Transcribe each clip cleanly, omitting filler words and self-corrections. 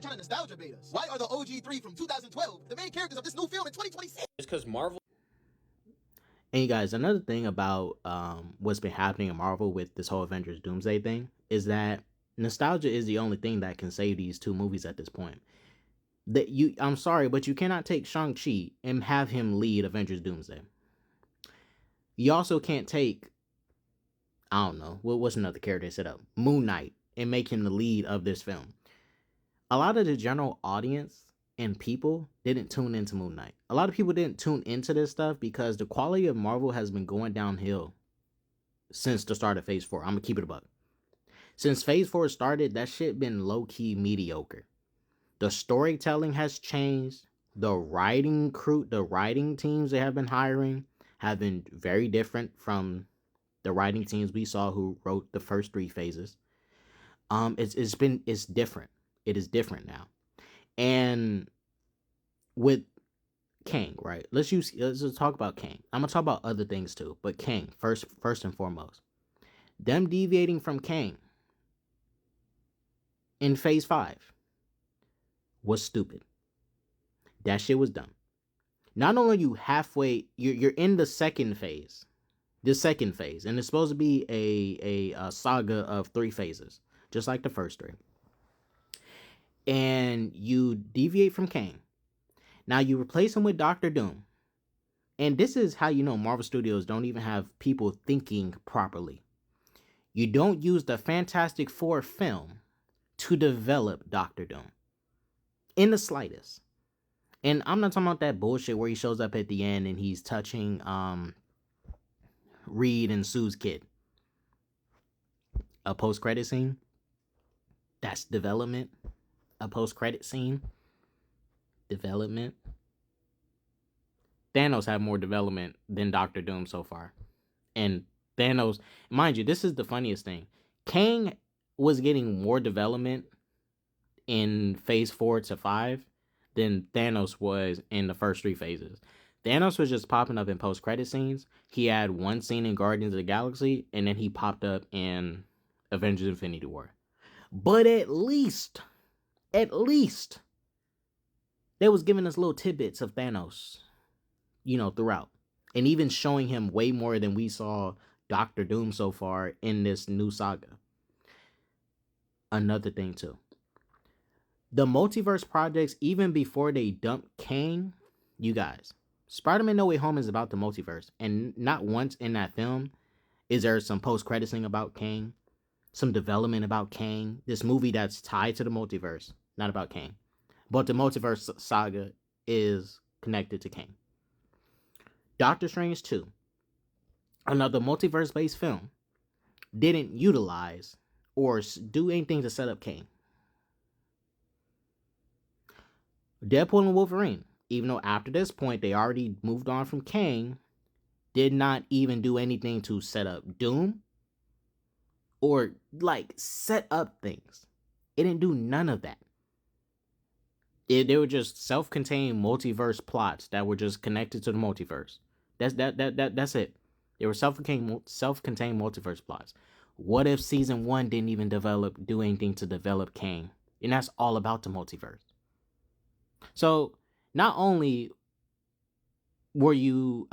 trying to nostalgia bait us. Why are the OG3 from 2012 the main characters of this new film in 2026? It's because Marvel. And you guys, another thing about what's been happening in Marvel with this whole Avengers Doomsday thing is that nostalgia is the only thing that can save these two movies at this point. I'm sorry, but you cannot take Shang-Chi and have him lead Avengers Doomsday. You also can't take, I don't know, what's another character they set up? Moon Knight, and make him the lead of this film. A lot of the general audience and people didn't tune into Moon Knight. A lot of people didn't tune into this stuff because the quality of Marvel has been going downhill since the start of Phase 4. I'm gonna keep it a buck. Since Phase 4 started, that shit been low-key mediocre. The storytelling has changed. The writing teams they have been hiring have been very different from the writing teams we saw who wrote the first 3 phases. It's different. It is different now. And with Kang, right? Let's just talk about Kang. I'm gonna talk about other things too, but Kang first and foremost. Them deviating from Kang in Phase 5 was stupid. That shit was dumb. Not only are you halfway, you're in the second phase. The second phase, and it's supposed to be a saga of 3 phases, just like the first 3. And you deviate from Kang. Now you replace him with Doctor Doom. And this is how you know Marvel Studios don't even have people thinking properly. You don't use the Fantastic Four film to develop Doctor Doom. In the slightest. And I'm not talking about that bullshit where he shows up at the end and he's touching Reed and Sue's kid. A post-credit scene. That's development. A post-credit scene. Development. Thanos had more development than Doctor Doom so far. And Thanos, mind you, this is the funniest thing. Kang was getting more development in Phase 4 to 5 than Thanos was in the first 3 phases. Thanos was just popping up in post-credit scenes. He had one scene in Guardians of the Galaxy, and then he popped up in Avengers Infinity War. But at least, they was giving us little tidbits of Thanos, throughout. And even showing him way more than we saw Doctor Doom so far in this new saga. Another thing, too. The multiverse projects, even before they dumped Kang, you guys, Spider-Man No Way Home is about the multiverse. And not once in that film is there some post-credit thing about Kang, some development about Kang. This movie that's tied to the multiverse, not about Kang. But the multiverse saga is connected to Kang. Doctor Strange 2, another multiverse-based film, didn't utilize or do anything to set up Kang. Deadpool and Wolverine, even though after this point they already moved on from Kang, did not even do anything to set up Doom or set up things. It didn't do none of that. They were just self-contained multiverse plots that were just connected to the multiverse. That's it. They were self-contained multiverse plots. What if season 1 didn't even do anything to develop Kang? And that's all about the multiverse. So not only were you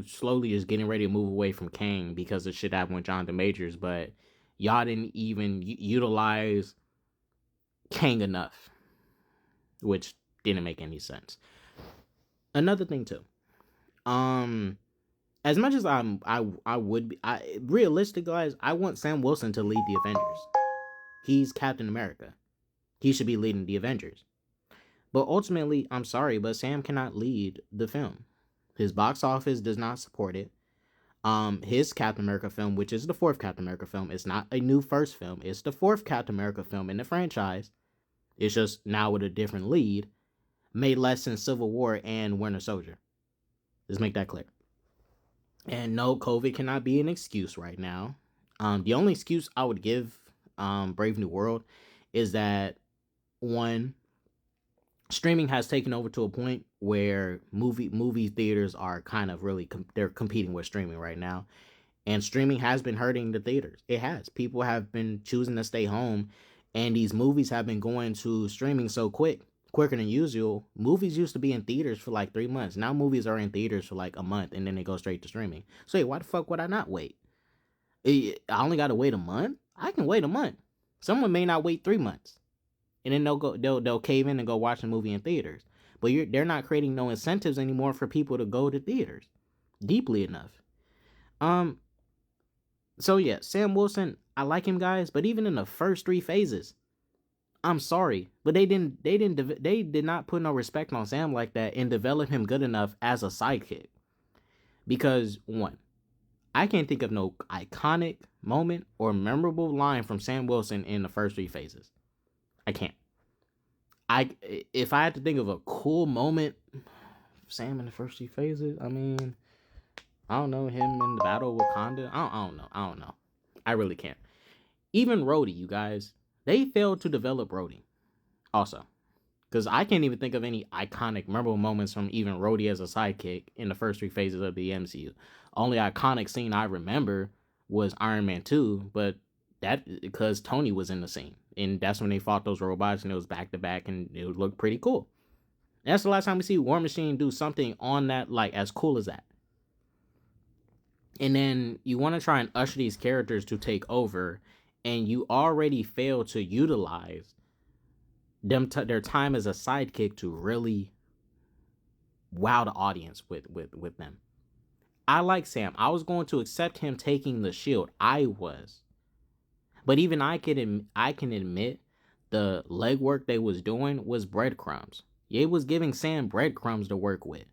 slowly just getting ready to move away from Kang because of shit happened with Jonathan Majors, but y'all didn't even utilize Kang enough, which didn't make any sense. Another thing too, as much as realistic guys, I want Sam Wilson to lead the Avengers. He's Captain America. He should be leading the Avengers. But ultimately, I'm sorry, but Sam cannot lead the film. His box office does not support it. His Captain America film, which is the 4th Captain America film, is not a new first film. It's the 4th Captain America film in the franchise. It's just now with a different lead. Made less than Civil War and Winter Soldier. Let's make that clear. And no, COVID cannot be an excuse right now. The only excuse I would give Brave New World is that, one, streaming has taken over to a point where movie theaters are kind of really they're competing with streaming right now, and streaming has been hurting the theaters. It has. People have been choosing to stay home And these movies have been going to streaming so quicker than usual. Movies used to be in theaters for like 3 months. Now movies are in theaters for like a month and then they go straight to streaming. So hey, why the fuck would I not wait? I only gotta wait a month? I can wait a month. Someone may not wait 3 months. And then they'll cave in and go watch the movie in theaters. But they're not creating no incentives anymore for people to go to theaters deeply enough. So yeah, Sam Wilson, I like him, guys, but even in the first 3 phases, I'm sorry, but they did not put no respect on Sam like that and develop him good enough as a sidekick. Because one, I can't think of no iconic moment or memorable line from Sam Wilson in the first 3 phases. I can't. If I had to think of a cool moment, Sam in the first 3 phases, I mean, I don't know, him in the Battle of Wakanda. I don't know. I really can't. Even Rhodey, you guys, they failed to develop Rhodey. Also, because I can't even think of any iconic, memorable moments from even Rhodey as a sidekick in the first 3 phases of the MCU. Only iconic scene I remember was Iron Man 2, but that because Tony was in the scene. And that's when they fought those robots and it was back to back and it would look pretty cool. And that's the last time we see War Machine do something on that, like, as cool as that. And then you want to try and usher these characters to take over, and you already fail to utilize them their time as a sidekick to really wow the audience with them. I like Sam. I was going to accept him taking the shield. I was. But even I can admit the legwork they was doing was breadcrumbs. It was giving Sam breadcrumbs to work with.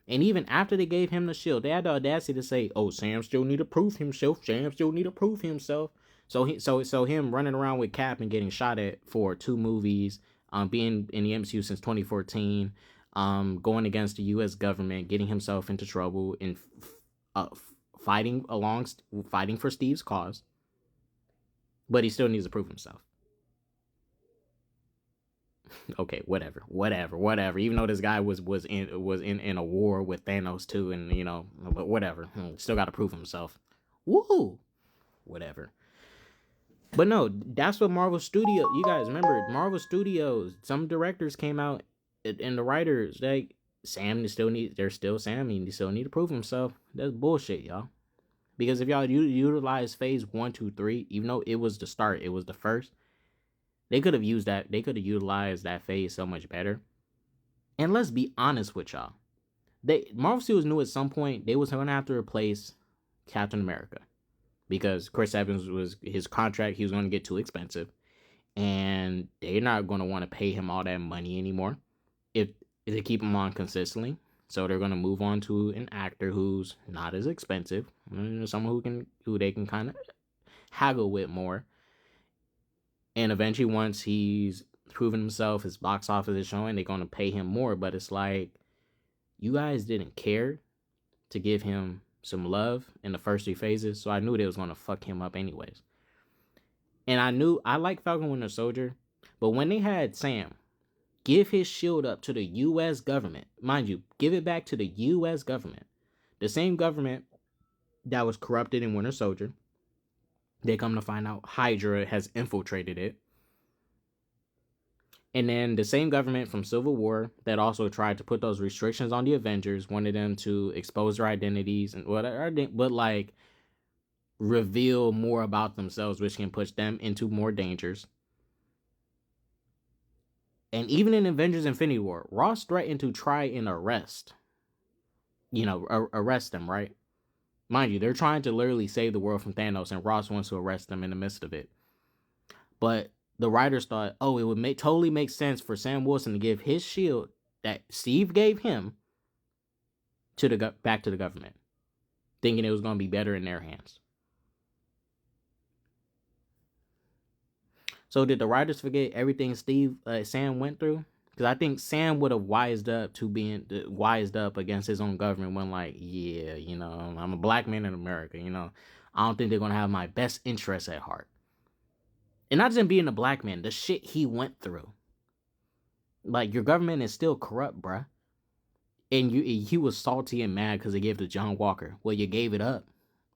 And even after they gave him the shield, they had the audacity to say, "Oh, Sam still need to prove himself. Sam still need to prove himself." So him running around with Cap and getting shot at for 2 movies, being in the MCU since 2014, going against the U.S. government, getting himself into trouble, and fighting for Steve's cause, but he still needs to prove himself. Okay, whatever. Even though this guy was in a war with Thanos too, and but whatever. Still got to prove himself. Woo, whatever. But no, that's what Marvel Studios. You guys remember Marvel Studios? Some directors came out and the writers Sam still need. They're still Sam. He still need to prove himself. That's bullshit, y'all. Because if y'all utilize phase 1, 2, 3, even though it was the start, it was the first. They could have used that. They could have utilized that phase so much better. And let's be honest with y'all. Marvel Studios knew at some point they was going to have to replace Captain America. Because Chris Evans his contract, he was going to get too expensive. And they're not going to want to pay him all that money anymore if they keep him on consistently. So they're going to move on to an actor who's not as expensive. Someone who they can kind of haggle with more. And eventually, once he's proven himself, his box office is showing, they're going to pay him more. But it's like, you guys didn't care to give him some love in the first 3 phases. So I knew they was going to fuck him up anyways. And I like Falcon Winter Soldier. But when they had Sam give his shield up to the U.S. government, mind you, give it back to the U.S. government. The same government that was corrupted in Winter Soldier. They come to find out Hydra has infiltrated it. And then the same government from Civil War that also tried to put those restrictions on the Avengers, wanted them to expose their identities and whatever, but like reveal more about themselves, which can push them into more dangers. And even in Avengers Infinity War, Ross threatened to try and arrest them, right? Mind you, they're trying to literally save the world from Thanos, and Ross wants to arrest them in the midst of it. But the writers thought, it would totally make sense for Sam Wilson to give his shield that Steve gave him back to the government, thinking it was going to be better in their hands. So did the writers forget everything Sam went through? Because I think Sam would have wised up against his own government when, like, yeah, I'm a black man in America, I don't think they're going to have my best interests at heart. And not just him being a black man, the shit he went through. Like, your government is still corrupt, bruh. And he was salty and mad because they gave it to John Walker. Well, you gave it up.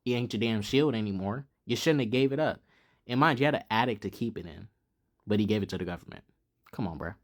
It ain't your damn shield anymore. You shouldn't have gave it up. And mind you, had an attic to keep it in. but he gave it to the government. Come on, bruh.